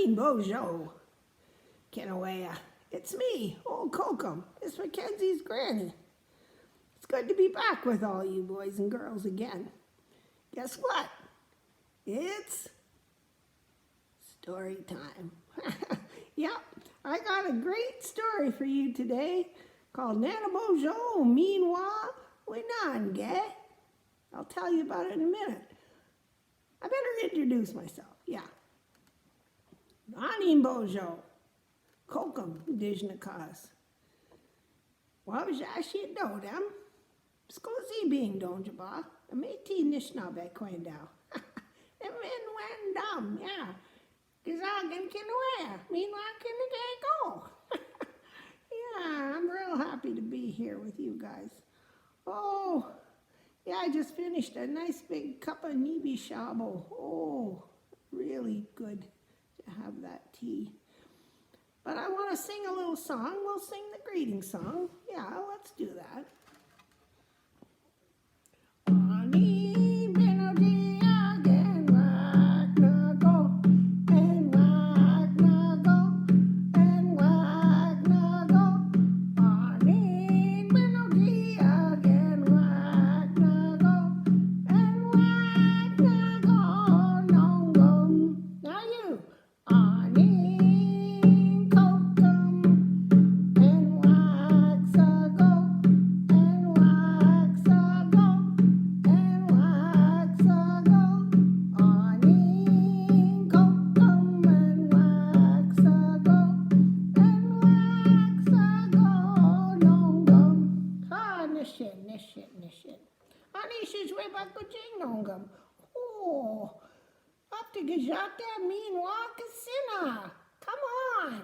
Bojo. Kenawea. It's me, old Kokum. It's Mackenzie's granny. It's good to be back with all you boys and girls again. Guess what? It's story time. Yep, I got a great story for you today called Nanabush Meanwhile Winange. I'll tell you about it in a minute. I better introduce myself. Yeah. Bojo. Kokum Dijnakas. Wabjashi Dodam. Skozi being Donjaba. A Métis Nishnabe Quendao. And men went yeah. Gizagan Kinawea. Meanwhile, can go. Yeah, I'm real happy to be here with you guys. Oh, yeah, I just finished a nice big cup of Nibi Shabo. Oh, really good to have that tea. But I want to sing a little song. We'll sing the greeting song. Yeah, let's do that. Oh, up to Gajata meanwhile Casina. Come on.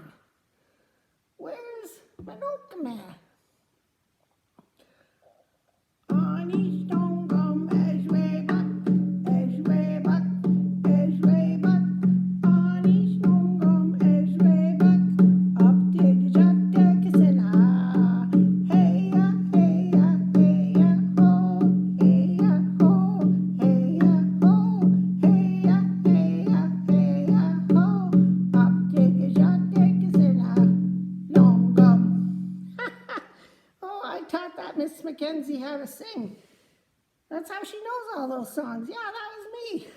Where's Manokama? Anish Dongum Ezwe Buck, Anish Dongum Ezwe Buck, up to Gajata Casina. Hey ya, hey ya, hey ya, ho, hey ya, ho, hey ya, ho, hey ya, hey ya, hey ya, ho, up to Gajata Casina. Oh, I taught that Miss Mackenzie how to sing. That's how she knows all those songs. Yeah, that was me.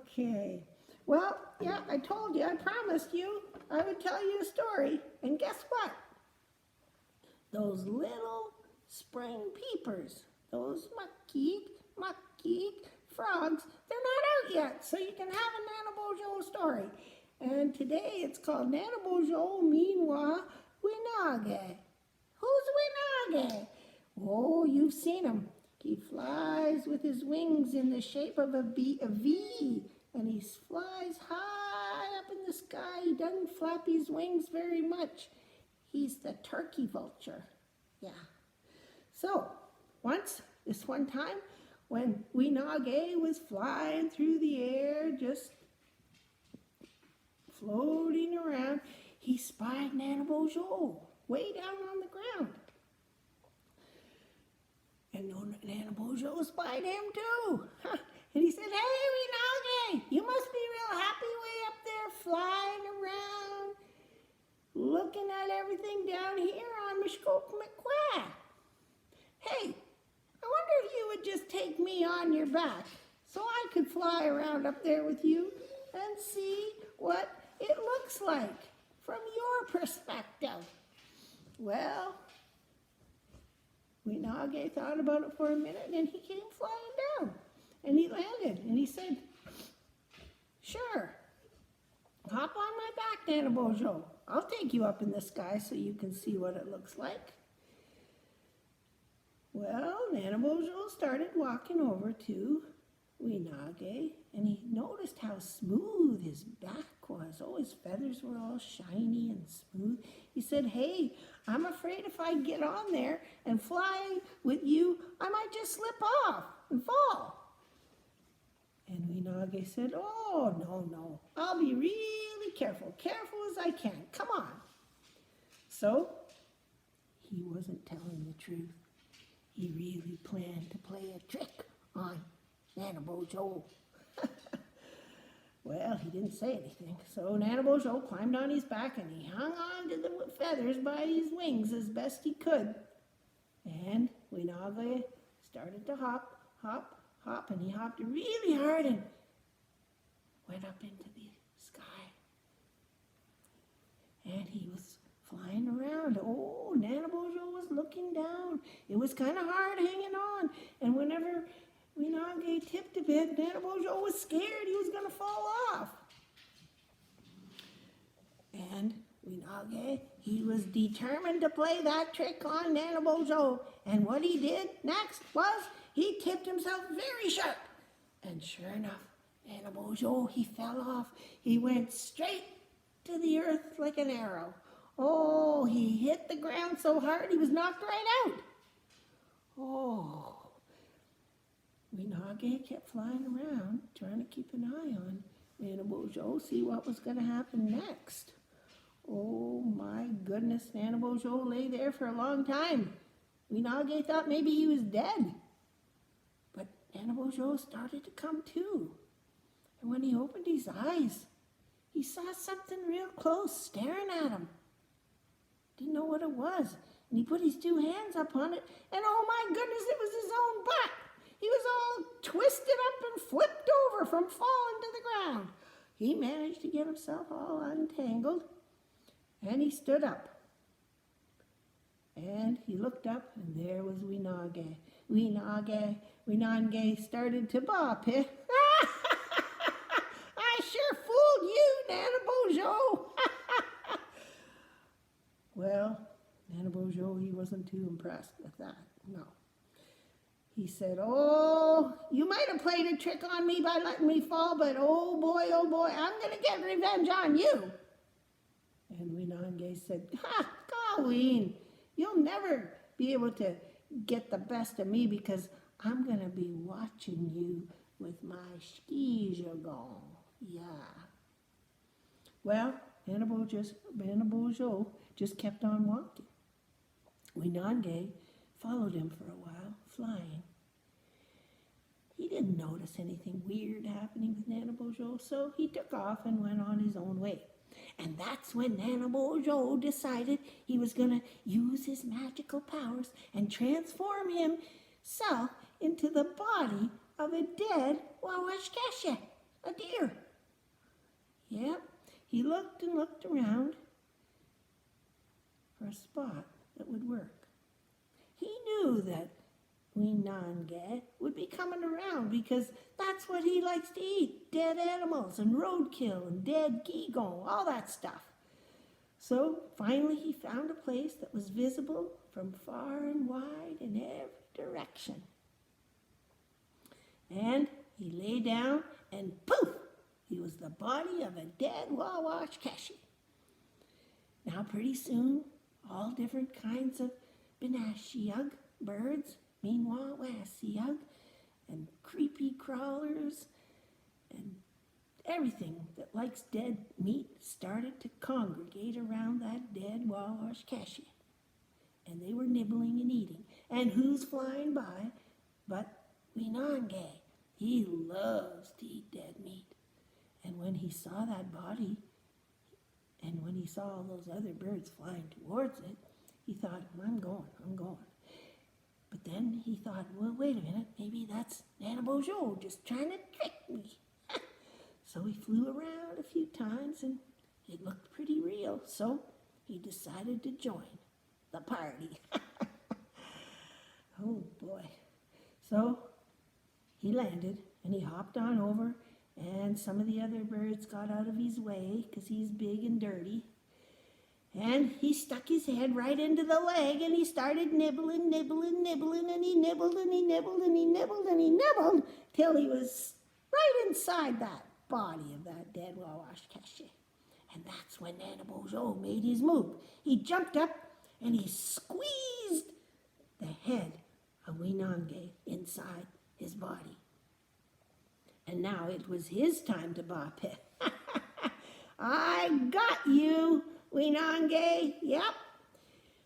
Okay. Well, yeah, I told you, I promised you I would tell you a story. And guess what? Those little spring peepers, those muckeek frogs, they're not out yet. So you can have a Nanabush story. And today it's called Nanabush Meanwhile Winage. Who's Winage? Oh, you've seen him. He flies with his wings in the shape of a V, and he flies high up in the sky. He doesn't flap his wings very much. He's the turkey vulture. Yeah. So, this one time, when Winage was flying through the air, just floating around, he spied Nanabush way down on the ground. And Nanabush spied him too. And he said, "Hey, Winage, you must be real happy way up there flying around, looking at everything down here on Mishkok McQuack. Hey, I wonder if you would just take me on your back so I could fly around up there with you and see what it looks like from your perspective." Well, Winage thought about it for a minute, and he came flying down. And he landed, and he said, "Sure, hop on my back, Nanabush. I'll take you up in the sky so you can see what it looks like." Well, Nanabush started walking over to Winage, and he noticed how smooth his back was. Oh, his feathers were all shiny and smooth. He said, "Hey, I'm afraid if I get on there and fly with you, I might just slip off and fall." And Winage said, "Oh, no, I'll be really careful as I can. Come on." So, he wasn't telling the truth. He really planned to play a trick on Nanabush. Well, he didn't say anything, so Nanabush climbed on his back and he hung on to the feathers by his wings as best he could. And Winage started to hop, hop, hop, and he hopped really hard and went up into the sky. And he was flying around. Oh, Nanabush was looking down. It was kind of hard hanging on. And whenever Winage tipped a bit, Nanabush was scared he was going to fall off. And Winage, he was determined to play that trick on Nanabush. And what he did next was he tipped himself very sharp. And sure enough, Nanabush, he fell off. He went straight to the earth like an arrow. Oh, he hit the ground so hard he was knocked right out. Oh, Winage kept flying around, trying to keep an eye on Nanabush, see what was going to happen next. Oh my goodness, Nanabush lay there for a long time. Winage thought maybe he was dead. But Nanabush started to come to. And when he opened his eyes, he saw something real close staring at him. Didn't know what it was. And he put his two hands up on it, and oh my goodness, it was his own butt. He was all twisted up and flipped over from falling to the ground. He managed to get himself all untangled, and he stood up. And he looked up, and there was Winage. Winage started to bop. I sure fooled you, Nanabush. Well, Nanabush, he wasn't too impressed with that, no. He said, oh, you might have played a trick on me by letting me fall, but oh boy, I'm going to get revenge on you. And Winage said, Colleen, you'll never be able to get the best of me because I'm going to be watching you with my skis gone. Yeah. Well, Nanabush just kept on walking. Winage followed him for a while, flying. He didn't notice anything weird happening with Nanabush, so he took off and went on his own way. And that's when Nanabush decided he was going to use his magical powers and transform himself into the body of a dead Wawashkasha, a deer. Yep, he looked and looked around for a spot that would work. He knew that Winage would be coming around because that's what he likes to eat, dead animals and roadkill and dead geegaw, all that stuff. So finally he found a place that was visible from far and wide in every direction. And he lay down and poof, he was the body of a dead Wawashkasha. Now pretty soon, all different kinds of Benashiug birds, meanwhile Wassiug, and creepy crawlers, and everything that likes dead meat started to congregate around that dead Wawashkasha. And they were nibbling and eating. And who's flying by but Winage? He loves to eat dead meat. And when he saw that body, and when he saw all those other birds flying towards it, he thought, I'm going. But then he thought, well, wait a minute, maybe that's Nanabush just trying to trick me. So he flew around a few times, and it looked pretty real. So he decided to join the party. Oh, boy. So he landed, and he hopped on over, and some of the other birds got out of his way because he's big and dirty. And he stuck his head right into the leg, and he started nibbling, and he nibbled, and he nibbled, and he nibbled, and he nibbled, till he was right inside that body of that dead Wawashkasha. And that's when Nanabush made his move. He jumped up, and he squeezed the head of Winage inside his body. And now it was his time to bop it. I got you, Winage. Yep,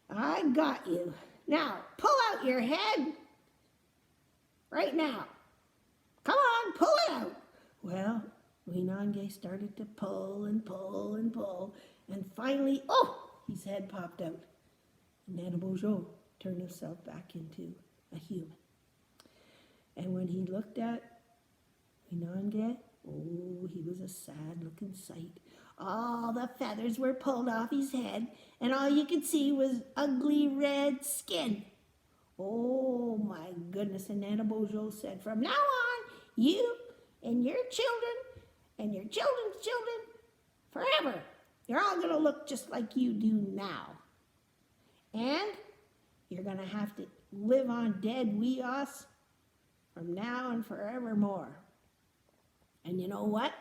I got you. Now, pull out your head. Right now. Come on, pull it out. Well, Winage Nange started to pull and pull and pull, and finally, oh, his head popped out. And Nanabush turned himself back into a human. And when he looked at Nange, oh, he was a sad-looking sight. All the feathers were pulled off his head, and all you could see was ugly red skin. Oh, my goodness. And Nanabush said, from now on, you and your children and your children's children, forever, you're all going to look just like you do now. And you're going to have to live on dead weos from now and forevermore. And you know what?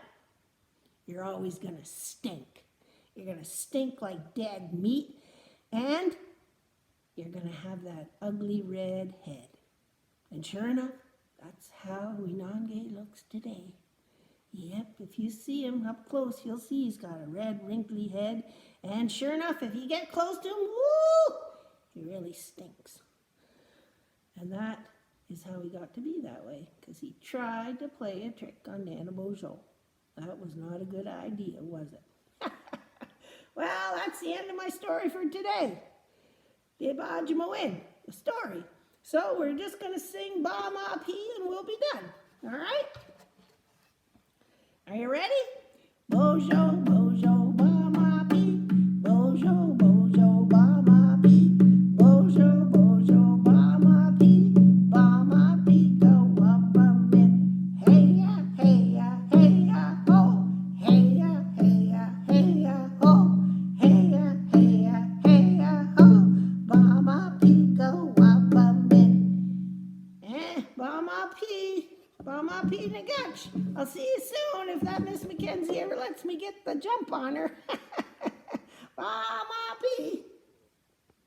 You're always going to stink. You're going to stink like dead meat, and you're going to have that ugly red head. And sure enough, that's how Nange looks today. Yep, if you see him up close, you'll see he's got a red, wrinkly head. And sure enough, if you get close to him, woo, he really stinks. And that is how he got to be that way, because he tried to play a trick on Nanabush. That was not a good idea, was it? Well, that's the end of my story for today. Dibajimawin, the story. So we're just going to sing Ba Ma Pee and we'll be done. All right? Are you ready? Bojo, bojo, ba ma pee. Bojo, bojo, ba ma pee. Bojo, bojo, ba ma pee. Ba ma pee, go up a min. Hey ya, hey ya, hey ya, ho. Hey ya, hey ya, hey ya, ho. Hey ya, hey ya, hey ya, ho. Ba ma pee, go up a min. Ba ma pee. Ba ma pee nagach. I'll see you soon if that Miss Mackenzie ever lets me get the jump on her. Ba ma pee.